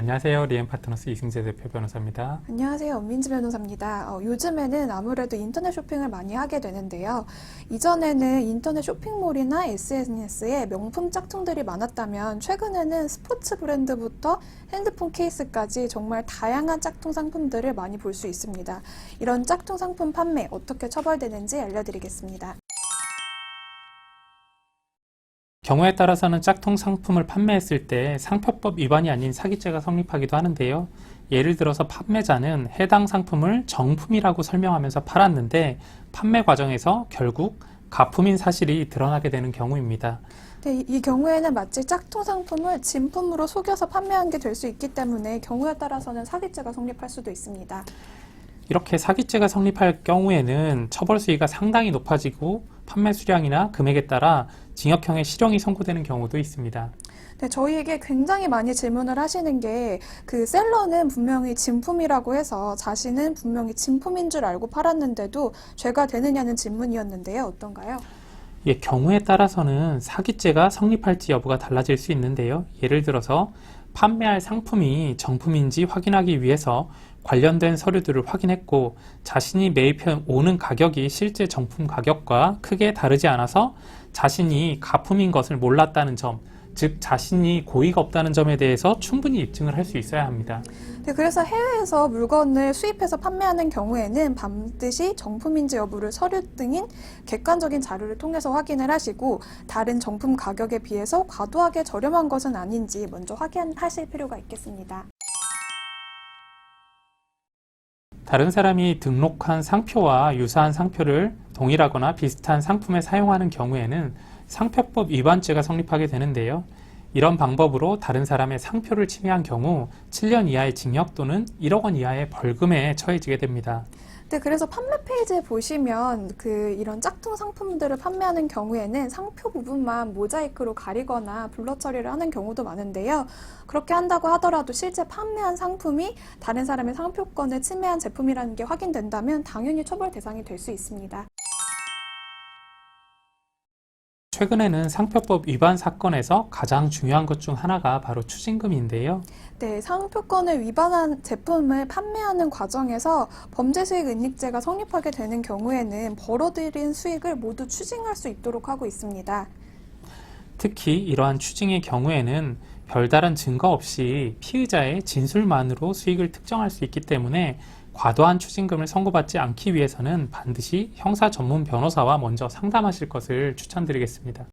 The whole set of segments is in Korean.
안녕하세요. 리엠파트너스 이승재 대표 변호사입니다. 안녕하세요. 엄민지 변호사입니다. 요즘에는 아무래도 인터넷 쇼핑을 많이 하게 되는데요. 이전에는 인터넷 쇼핑몰이나 SNS에 명품 짝퉁들이 많았다면 최근에는 스포츠 브랜드부터 핸드폰 케이스까지 정말 다양한 짝퉁 상품들을 많이 볼 수 있습니다. 이런 짝퉁 상품 판매 어떻게 처벌되는지 알려드리겠습니다. 경우에 따라서는 짝퉁 상품을 판매했을 때 상표법 위반이 아닌 사기죄가 성립하기도 하는데요. 예를 들어서 판매자는 해당 상품을 정품이라고 설명하면서 팔았는데 판매 과정에서 결국 가품인 사실이 드러나게 되는 경우입니다. 네, 이 경우에는 마치 짝퉁 상품을 진품으로 속여서 판매한 게 될 수 있기 때문에 경우에 따라서는 사기죄가 성립할 수도 있습니다. 이렇게 사기죄가 성립할 경우에는 처벌 수위가 상당히 높아지고 판매 수량이나 금액에 따라 징역형의 실형이 선고되는 경우도 있습니다. 네, 저희에게 굉장히 많이 질문을 하시는 게 그 셀러는 분명히 진품이라고 해서 자신은 분명히 진품인 줄 알고 팔았는데도 죄가 되느냐는 질문이었는데요. 어떤가요? 예, 경우에 따라서는 사기죄가 성립할지 여부가 달라질 수 있는데요. 예를 들어서 판매할 상품이 정품인지 확인하기 위해서 관련된 서류들을 확인했고 자신이 매입해 오는 가격이 실제 정품 가격과 크게 다르지 않아서 자신이 가품인 것을 몰랐다는 점, 즉 자신이 고의가 없다는 점에 대해서 충분히 입증을 할 수 있어야 합니다. 네, 그래서 해외에서 물건을 수입해서 판매하는 경우에는 반드시 정품인지 여부를 서류 등인 객관적인 자료를 통해서 확인을 하시고 다른 정품 가격에 비해서 과도하게 저렴한 것은 아닌지 먼저 확인하실 필요가 있겠습니다. 다른 사람이 등록한 상표와 유사한 상표를 동일하거나 비슷한 상품에 사용하는 경우에는 상표법 위반죄가 성립하게 되는데요. 이런 방법으로 다른 사람의 상표를 침해한 경우 7년 이하의 징역 또는 1억 원 이하의 벌금에 처해지게 됩니다. 네, 그래서 판매 페이지에 보시면 이런 짝퉁 상품들을 판매하는 경우에는 상표 부분만 모자이크로 가리거나 블러 처리를 하는 경우도 많은데요. 그렇게 한다고 하더라도 실제 판매한 상품이 다른 사람의 상표권을 침해한 제품이라는 게 확인된다면 당연히 처벌 대상이 될 수 있습니다. 최근에는 상표법 위반 사건에서 가장 중요한 것 중 하나가 바로 추징금인데요. 네, 상표권을 위반한 제품을 판매하는 과정에서 범죄수익은닉죄가 성립하게 되는 경우에는 벌어들인 수익을 모두 추징할 수 있도록 하고 있습니다. 특히 이러한 추징의 경우에는 별다른 증거 없이 피의자의 진술만으로 수익을 특정할 수 있기 때문에 과도한 추징금을 선고받지 않기 위해서는 반드시 형사 전문 변호사와 먼저 상담하실 것을 추천드리겠습니다.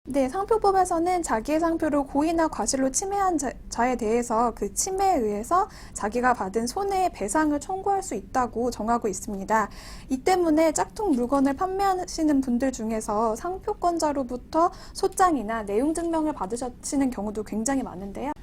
네, 상표법에서는 자기의 상표를 고의나 과실로 침해한 자에 대해서 그 침해에 의해서 자기가 받은 손해의 배상을 청구할 수 있다고 정하고 있습니다. 이 때문에 짝퉁 물건을 판매하시는 분들 중에서 상표권자로부터 소장이나 내용 증명을 받으시는 경우도 굉장히 많은데요.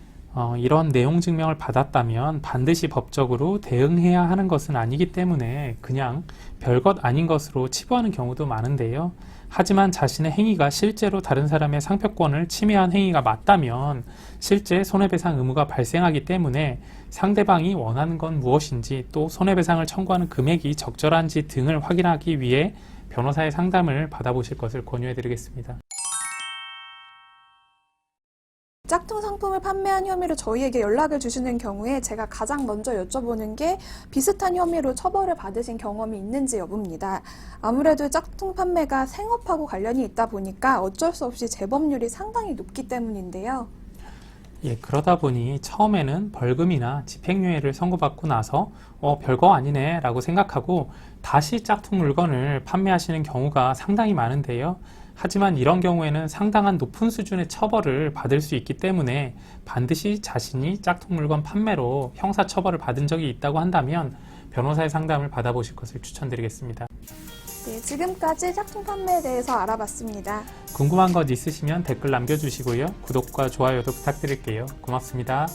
이런 내용 증명을 받았다면 반드시 법적으로 대응해야 하는 것은 아니기 때문에 그냥 별것 아닌 것으로 치부하는 경우도 많은데요. 하지만 자신의 행위가 실제로 다른 사람의 상표권을 침해한 행위가 맞다면 실제 손해배상 의무가 발생하기 때문에 상대방이 원하는 건 무엇인지 또 손해배상을 청구하는 금액이 적절한지 등을 확인하기 위해 변호사의 상담을 받아보실 것을 권유해드리겠습니다. 짝퉁 상품을 판매한 혐의로 저희에게 연락을 주시는 경우에 제가 가장 먼저 여쭤보는 게 비슷한 혐의로 처벌을 받으신 경험이 있는지 여부입니다. 아무래도 짝퉁 판매가 생업하고 관련이 있다 보니까 어쩔 수 없이 재범률이 상당히 높기 때문인데요. 예, 그러다 보니 처음에는 벌금이나 집행유예를 선고받고 나서 별거 아니네 라고 생각하고 다시 짝퉁 물건을 판매하시는 경우가 상당히 많은데요. 하지만 이런 경우에는 상당한 높은 수준의 처벌을 받을 수 있기 때문에 반드시 자신이 짝퉁 물건 판매로 형사처벌을 받은 적이 있다고 한다면 변호사의 상담을 받아보실 것을 추천드리겠습니다. 네, 지금까지 짝퉁 판매에 대해서 알아봤습니다. 궁금한 것 있으시면 댓글 남겨주시고요. 구독과 좋아요도 부탁드릴게요. 고맙습니다.